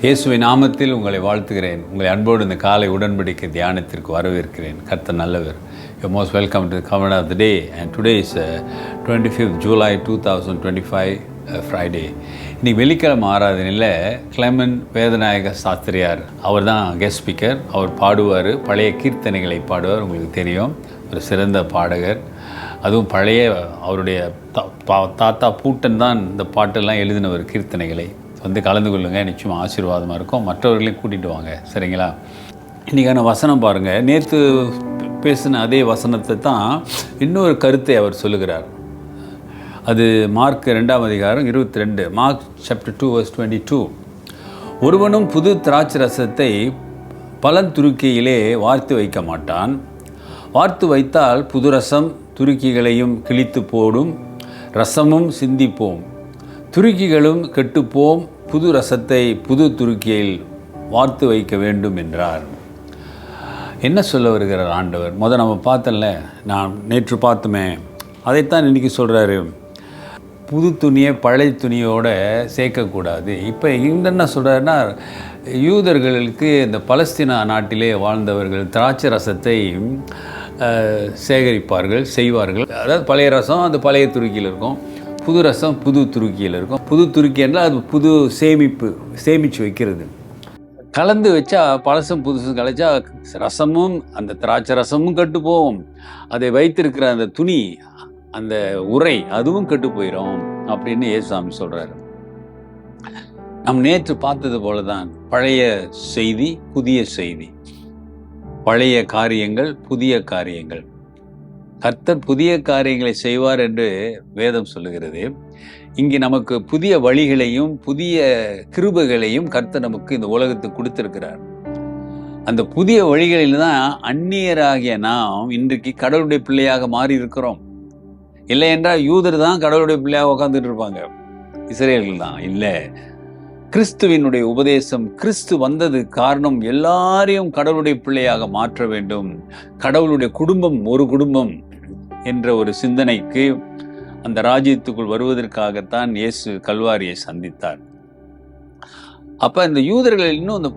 இயேசுவின் நாமத்தில் உங்களை வாழ்த்துகிறேன். உங்களை அன்போடு இந்த காலை உடன்படிக்கை தியானத்திற்கு வரவேற்கிறேன். கர்த்தர் நல்லவர். You're most welcome to the covenant of the day, and today is 25th July 2025 Friday. இன்னைக்கு வெள்ளிக்கிழமை ஆராதனையில் கிளெமன் வேதநாயக சாஸ்திரியார் அவர் தான் கெஸ்ட் ஸ்பீக்கர். அவர் பாடுவார், பழைய கீர்த்தனைகளை பாடுவார். உங்களுக்கு தெரியும், ஒரு சிறந்த பாடகர். அதுவும் பழைய அவருடைய தாத்தா பூட்டன் தான் இந்த பாட்டெல்லாம் எழுதினவர் கீர்த்தனைகளை. வந்து கலந்து கொள்ளுங்கள், நிச்சயமாக ஆசீர்வாதமாக இருக்கும். மற்றவர்களையும் கூட்டிகிட்டு வாங்க, சரிங்களா? இன்றைக்கான வசனம் பாருங்கள். நேற்று பேசின அதே வசனத்தை தான் இன்னொரு கருத்தை அவர் சொல்லுகிறார். அது மார்க் 2ஆம் அதிகாரம் 22, மார்க் சாப்டர் 2 verse 22. ஒருவனும் புது திராட்சை ரசத்தை பழந்துருக்கியிலே வார்த்து வைக்க மாட்டான். வார்த்து வைத்தால் புது ரசம் துருக்கிகளையும் கிழித்து போடும், ரசமும் சிந்திப்போம், துருக்கிகளும் கெட்டுப்போம். புது ரசத்தை புது துருக்கியில் வார்த்து வைக்க வேண்டும் என்றார். என்ன சொல்ல வருகிறார் ஆண்டவர்? நம்ம பார்த்தல, நான் நேற்று பார்த்தோமே, அதைத்தான் இன்றைக்கி சொல்கிறாரு. புது துணியை பழைய துணியோடு சேர்க்கக்கூடாது. இப்போ என்ன சொல்கிறாருன்னா, யூதர்களுக்கு இந்த பலஸ்தீனா நாட்டிலே வாழ்ந்தவர்கள் திராட்சை ரசத்தை சேகரிப்பார்கள், செய்வார்கள். அதாவது பழைய ரசம் அந்த பழைய துருக்கியில் இருக்கும், புது ரசம் புது துருக்கியில் இருக்கும். புது துருக்கி என்றால் அது புது சேமித்து வைக்கிறது. கலந்து வச்சா பழசும் புதுசும் கலைச்சா ரசமும் அந்த திராட்சை ரசமும் கெட்டு போகும். அதை வைத்திருக்கிற அந்த துணி, அந்த உரை, அதுவும் கெட்டு போயிடும் அப்படின்னு இயேசுசாமி சொல்கிறாரு. நம் நேற்று பார்த்தது போல தான் பழைய செய்தி புதிய செய்தி, பழைய காரியங்கள் புதிய காரியங்கள். கர்த்தர் புதிய காரியங்களை செய்வார் என்று வேதம் சொல்லுகிறது. இங்கே நமக்கு புதிய வழிகளையும் புதிய கிருபைகளையும் கர்த்தர் நமக்கு இந்த உலகத்துக்கு கொடுத்திருக்கிறார். அந்த புதிய வழிகளில் தான் அந்நியராகிய நாம் இன்றைக்கு கடவுளுடைய பிள்ளையாக மாறி இருக்கிறோம். இல்லை என்றால் யூதர் தான் கடவுளுடைய பிள்ளையாக உட்காந்துட்டு இருப்பாங்க, இஸ்ரேல்கள் தான் இல்லை. கிறிஸ்துவினுடைய உபதேசம், கிறிஸ்து வந்தது காரணம் எல்லாரையும் கடவுளுடைய பிள்ளையாக மாற்ற வேண்டும், கடவுளுடைய குடும்பம் ஒரு குடும்பம் என்ற ஒரு சிந்தனைக்கு, அந்த ராஜ்யத்துக்குள் வருவதற்காகத்தான் இயேசு கல்வாரியை சந்தித்தார். அப்ப இந்த யூதர்கள் இன்னும் இந்த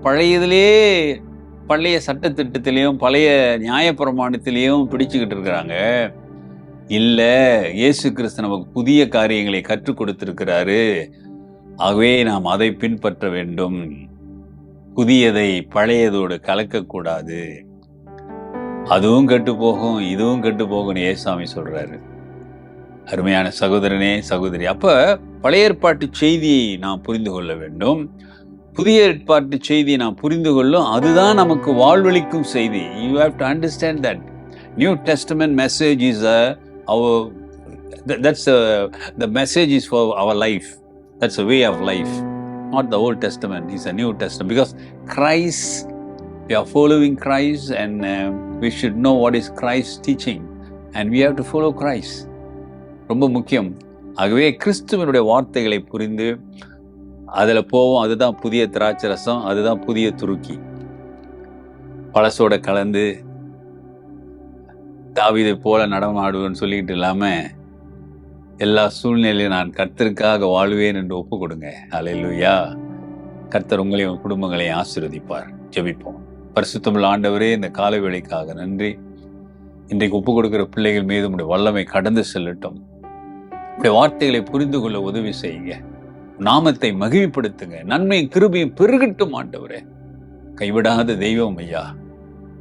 பழைய சட்டத்திட்டத்திலையும் பழைய நியாயப்பிரமாணத்திலையும் பிடிச்சுக்கிட்டு இருக்கிறாங்க. இல்லை, இயேசு கிறிஸ்து நமக்கு புதிய காரியங்களை கற்றுக் கொடுத்திருக்கிறாரு, ஆகவே நாம் அதை பின்பற்ற வேண்டும். புதியதை பழையதோடு கலக்கக்கூடாது, அதுவும் கெட்டு போகும் இதுவும் கெட்டு போகும்னு ஏசாமி சொல்றாரு. அருமையான சகோதரனே, சகோதரி, அப்ப பழைய ஏற்பாட்டு செய்தியை நாம் புரிந்து கொள்ள வேண்டும், புதிய ஏற்பாட்டு செய்தியை நாம் புரிந்து கொள்ளும். அதுதான் நமக்கு வாழ்வளிக்கும் செய்தி. You have to understand that New Testament message is the message is for our life. That's a way of life, not the Old Testament. It's a New Testament because Christ, we are following Christ, and we should know what is Christ's teaching, and we have to follow Christ. ரொம்ப முக்கியம். ஆகவே கிறிஸ்துவனுடைய வார்த்தைகளை புரிந்து அதில் போவோம். அதுதான் புதிய திராட்சை ரசம், அதுதான் புதிய துருக்கி. பழசோட கலந்து தாவீதை போல நடமாடுவேன்னு சொல்லிக்கிட்டு இல்லாமல் எல்லா சூழ்நிலையும் நான் கர்த்தருக்காக வாழ்வேன் என்று ஒப்பு கொடுங்க. அல்லேலூயா. கர்த்தர் உங்களையும் குடும்பங்களையும் ஆசீர்வதிப்பார். ஜெபிப்போம். பரிசுத்தமுள்ள ஆண்டவரே, இந்த காலை வேளைக்காக நன்றி. இன்றைக்கு ஒப்பு கொடுக்கிற பிள்ளைகள் மீது உடைய வல்லமை கடந்து செல்லட்டும். உடைய வார்த்தைகளை புரிந்து கொள்ள உதவி செய்யுங்க. நாமத்தை மகிமைப்படுத்துங்க. நன்மையும் கிருபையும் பெருகட்டும் ஆண்டவரே. கைவிடாத தெய்வம் ஐயா,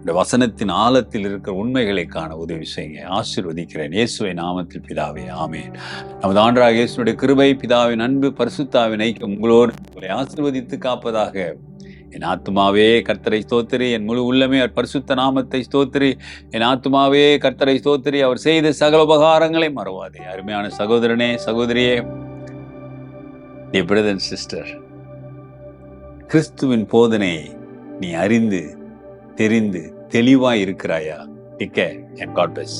இந்த வசனத்தின் ஆழத்தில் இருக்கிற உண்மைகளை காண உதவி செய்யுங்க. ஆசீர்வதிக்கிறேன் இயேசுவை நாமத்தில் பிதாவே, ஆமென். நமது ஆண்டவராகிய இயேசுவுடைய கிருபை, பிதாவின் அன்பு, பரிசுத்தாவின் ஐக்கியம் உங்களோடு உங்களை ஆசீர்வதித்து காப்பதாக. என் ஆத்துமாவே கர்த்தரை ஸ்தோத்திரி, என் முழு உள்ளமே அவர் பரிசுத்த நாமத்தை ஸ்தோத்திரி. என் ஆத்துமாவே கர்த்தரை ஸ்தோத்திரி, அவர் செய்த சகல உபகாரங்களை மறவாதே. அருமையான சகோதரனே, சகோதரியே, dear brother and sister, கிறிஸ்துவின் போதனை நீ அறிந்து தெரிந்து தெளிவாய் இருக்கிறாயா? Take care and God bless.